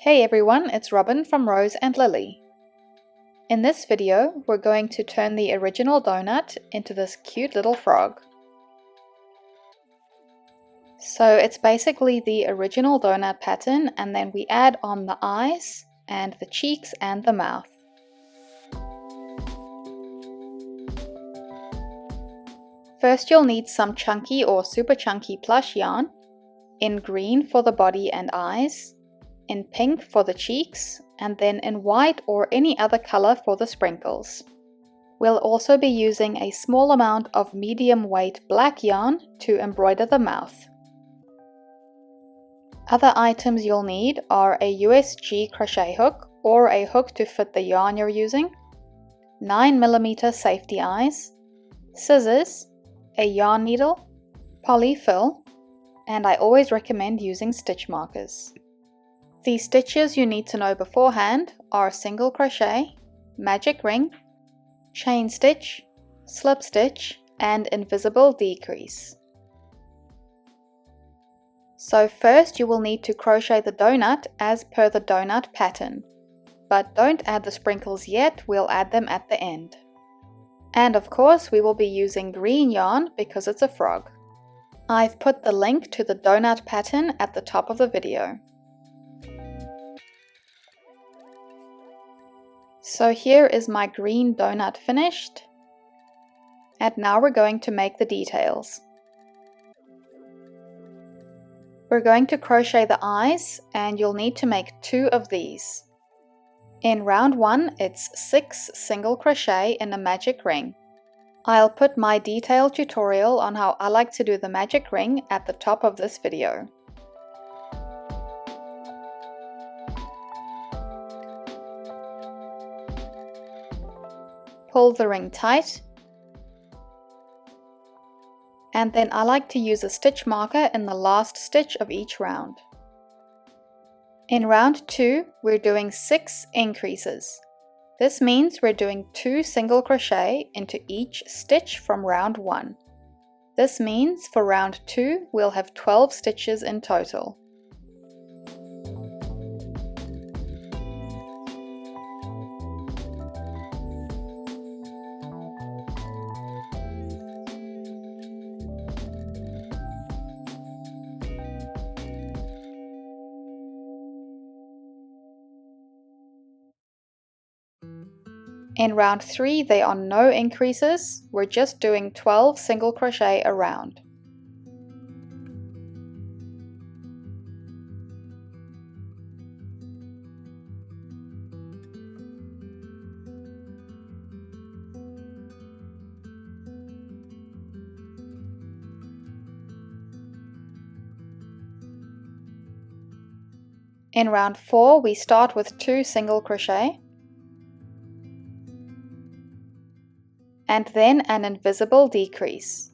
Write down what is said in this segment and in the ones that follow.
Hey everyone, it's Robin from Rose and Lily. In this video, we're going to turn the original donut into this cute little frog. So it's basically the original donut pattern, and then we add on the eyes and the cheeks and the mouth. First you'll need some chunky or super chunky plush yarn, in green for the body and eyes, in pink for the cheeks, and then in white or any other color for the sprinkles. We'll also be using a small amount of medium weight black yarn to embroider the mouth. Other items you'll need are a USG crochet hook or a hook to fit the yarn you're using, 9mm safety eyes, scissors, a yarn needle, polyfill, and I always recommend using stitch markers. The stitches you need to know beforehand are single crochet, magic ring, chain stitch, slip stitch, and invisible decrease. So first you will need to crochet the donut as per the donut pattern, but don't add the sprinkles yet, we'll add them at the end. And of course we will be using green yarn because it's a frog. I've put the link to the donut pattern at the top of the video. So here is my green donut finished, and now we're going to make the details. We're going to crochet the eyes, and you'll need to make 2 of these. In round 1 it's 6 single crochet in a magic ring. I'll put my detailed tutorial on how I like to do the magic ring at the top of this video. Pull the ring tight, and then I like to use a stitch marker in the last stitch of each round. In round 2 we're doing 6 increases. This means we're doing 2 single crochet into each stitch from round 1. This means for round 2 we'll have 12 stitches in total. In round 3 there are no increases, we're just doing 12 single crochet a round. In round 4 we start with 2 single crochet, and then an invisible decrease.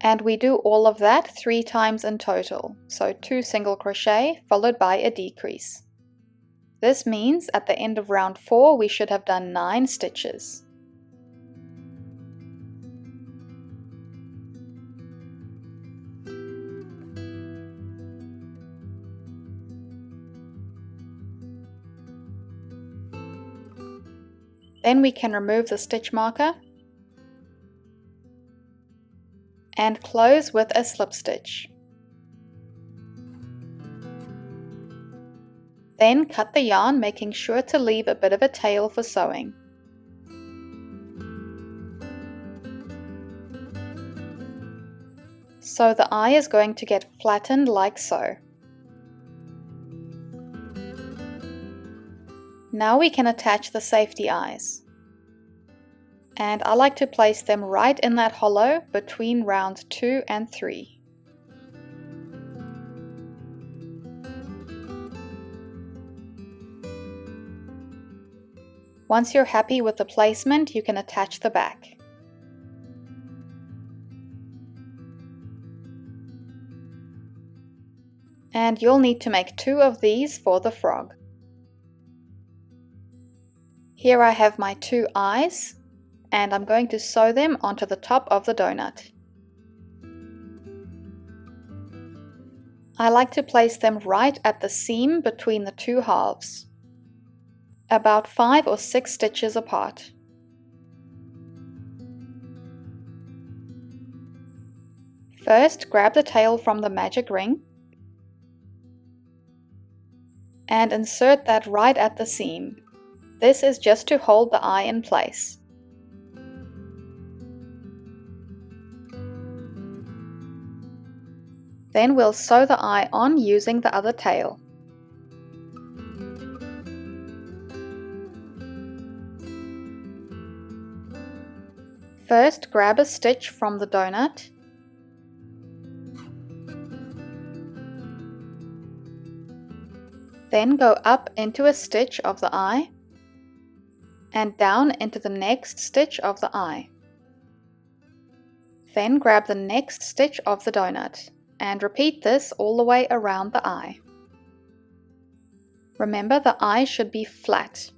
And we do all of that 3 times in total, so 2 single crochet followed by a decrease. This means at the end of round 4 we should have done 9 stitches. Then we can remove the stitch marker and close with a slip stitch. Then cut the yarn, making sure to leave a bit of a tail for sewing. So the eye is going to get flattened like so. Now we can attach the safety eyes, and I like to place them right in that hollow between rounds 2 and 3. Once you're happy with the placement, you can attach the back. And you'll need to make 2 of these for the frog. Here I have my 2 eyes, and I'm going to sew them onto the top of the donut. I like to place them right at the seam between the two halves, about 5 or 6 stitches apart. First, grab the tail from the magic ring and insert that right at the seam. This is just to hold the eye in place. Then we'll sew the eye on using the other tail. First, grab a stitch from the donut then go up into a stitch of the eye and down into the next stitch of the eye. Then grab the next stitch of the donut and repeat this all the way around the eye. Remember, the eye should be flat.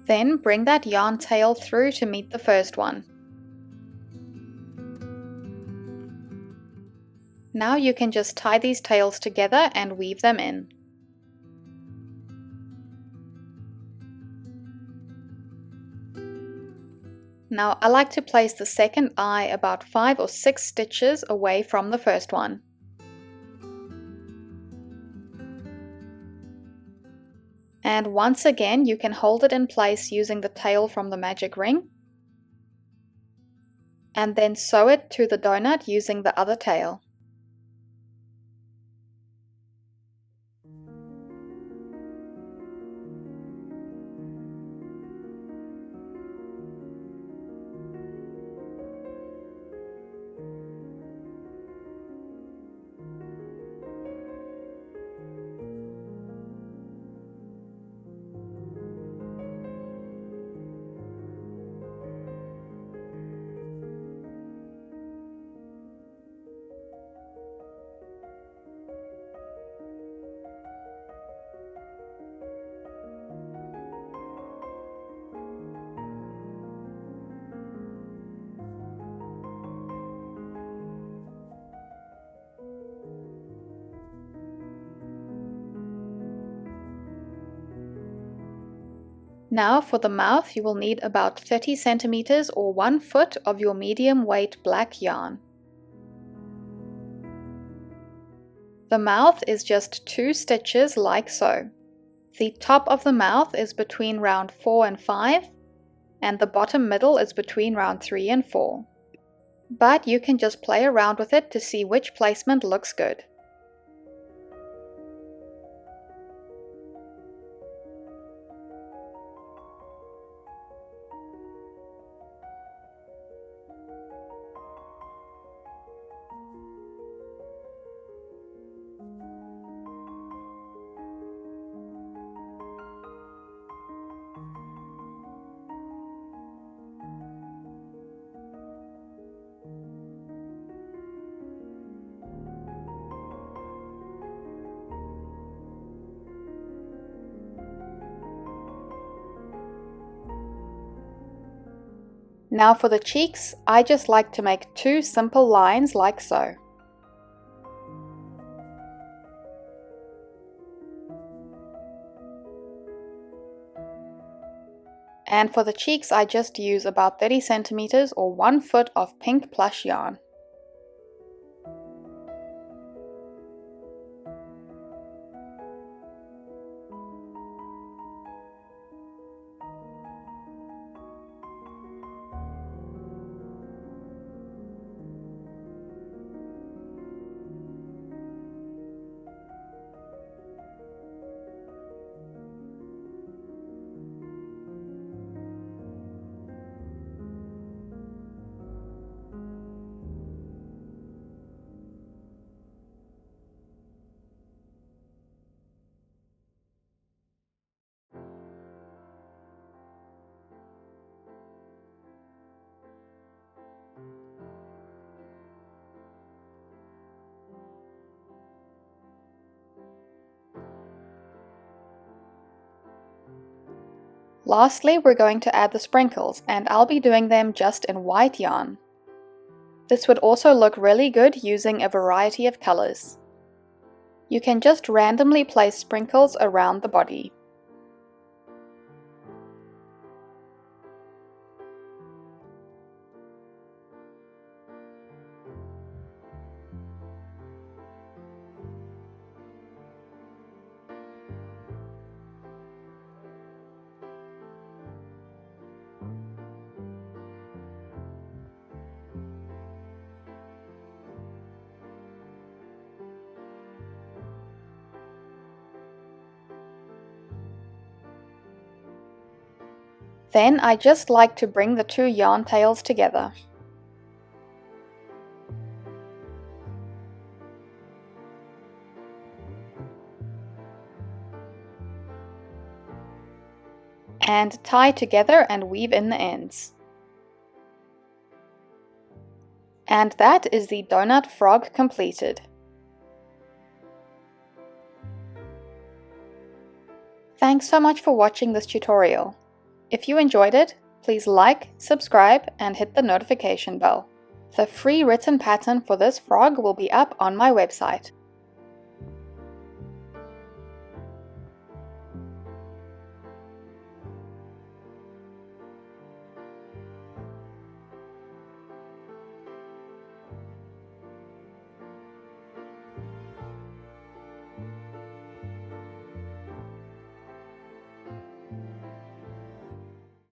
Then bring that yarn tail through to meet the first one. Now you can just tie these tails together and weave them in. Now I like to place the second eye about 5 or 6 stitches away from the first one. And once again you can hold it in place using the tail from the magic ring, and then sew it to the donut using the other tail. Now for the mouth you will need about 30 centimeters or 1 foot of your medium weight black yarn. The mouth is just 2 stitches like so. The top of the mouth is between round 4 and 5, and the bottom middle is between round 3 and 4. But you can just play around with it to see which placement looks good. Now for the cheeks, I just like to make 2 simple lines like so. And for the cheeks I just use about 30 centimeters or 1 foot of pink plush yarn. Lastly, we're going to add the sprinkles, and I'll be doing them just in white yarn. This would also look really good using a variety of colors. You can just randomly place sprinkles around the body. Then I just like to bring the two yarn tails together. And tie together and weave in the ends. And that is the donut frog completed. Thanks so much for watching this tutorial. If you enjoyed it, please like, subscribe, and hit the notification bell. The free written pattern for this frog will be up on my website.